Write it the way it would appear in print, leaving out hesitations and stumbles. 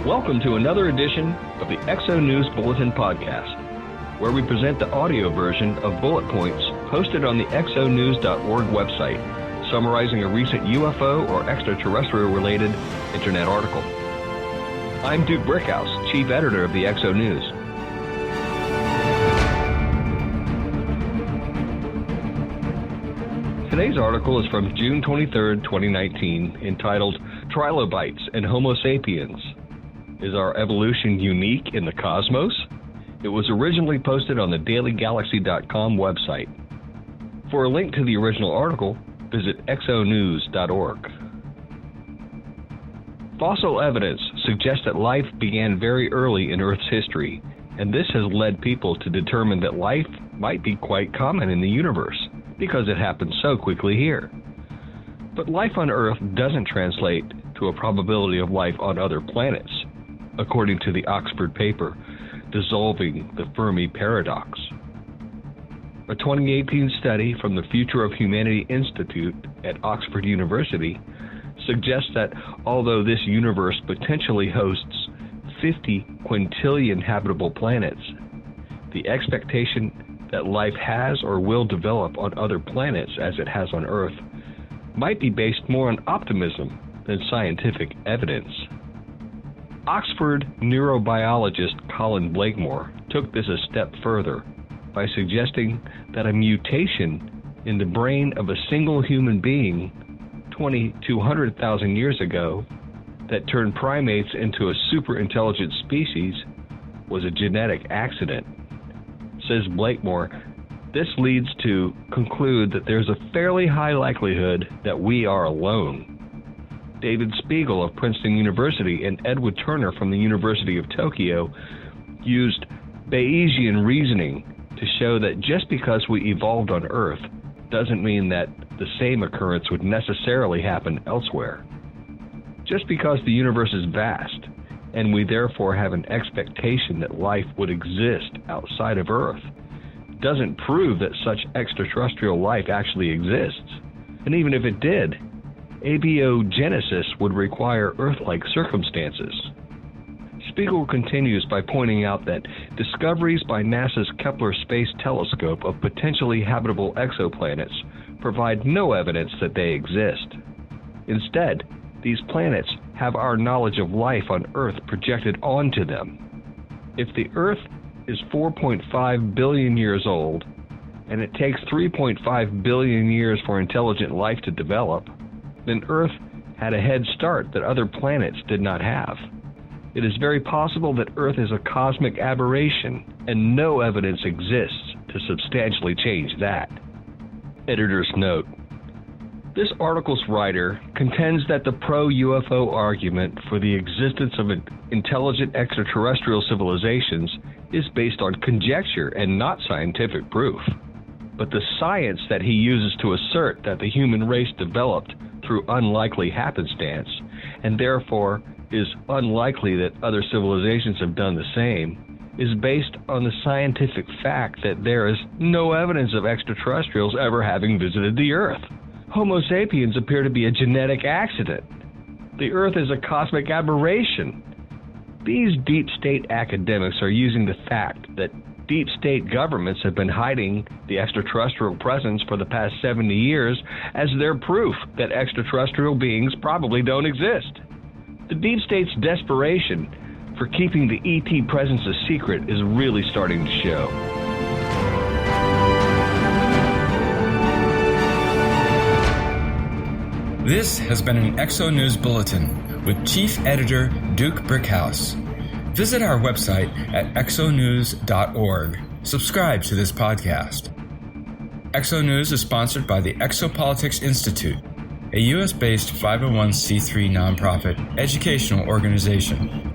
Welcome to another edition of the Exo News Bulletin Podcast, where we present the audio version of bullet points posted on the exonews.org website, summarizing a recent UFO or extraterrestrial-related internet article. I'm Duke Brickhouse, Chief Editor of the Exo News. Today's article is from June 23, 2019, entitled Trilobites and Homo Sapiens. Is our evolution unique in the cosmos? It was originally posted on the dailygalaxy.com website. For a link to the original article, visit exonews.org. Fossil evidence suggests that life began very early in Earth's history, and this has led people to determine that life might be quite common in the universe, because it happened so quickly here. But life on Earth doesn't translate to a probability of life on other planets, according to the Oxford paper, Dissolving the Fermi Paradox. A 2018 study from the Future of Humanity Institute at Oxford University suggests that although this universe potentially hosts 50 quintillion habitable planets, the expectation that life has or will develop on other planets as it has on Earth might be based more on optimism than scientific evidence. Oxford neurobiologist Colin Blakemore took this a step further by suggesting that a mutation in the brain of a single human being 20 to 100,000 years ago that turned primates into a super-intelligent species was a genetic accident. Says Blakemore, this leads to conclude that there's a fairly high likelihood that we are alone. David Spiegel of Princeton University and Edward Turner from the University of Tokyo used Bayesian reasoning to show that just because we evolved on Earth doesn't mean that the same occurrence would necessarily happen elsewhere. Just because the universe is vast, and we therefore have an expectation that life would exist outside of Earth, doesn't prove that such extraterrestrial life actually exists. And even if it did, abiogenesis would require Earth-like circumstances. Spiegel continues by pointing out that discoveries by NASA's Kepler Space Telescope of potentially habitable exoplanets provide no evidence that they exist. Instead, these planets have our knowledge of life on Earth projected onto them. If the Earth is 4.5 billion years old, and it takes 3.5 billion years for intelligent life to develop, then Earth had a head start that other planets did not have. It is very possible that Earth is a cosmic aberration, and no evidence exists to substantially change that. Editor's note: this article's writer contends that the pro-UFO argument for the existence of intelligent extraterrestrial civilizations is based on conjecture and not scientific proof. But the science that he uses to assert that the human race developed through unlikely happenstance, and therefore is unlikely that other civilizations have done the same, is based on the scientific fact that there is no evidence of extraterrestrials ever having visited the Earth. Homo sapiens appear to be a genetic accident. The Earth is a cosmic aberration. These deep state academics are using the fact that deep state governments have been hiding the extraterrestrial presence for the past 70 years as their proof that extraterrestrial beings probably don't exist. The deep state's desperation for keeping the ET presence a secret is really starting to show. This has been an Exo News Bulletin with Chief Editor Duke Brickhouse. Visit our website at exonews.org. Subscribe to this podcast. Exo News is sponsored by the Exopolitics Institute, a U.S.-based 501c3 nonprofit educational organization.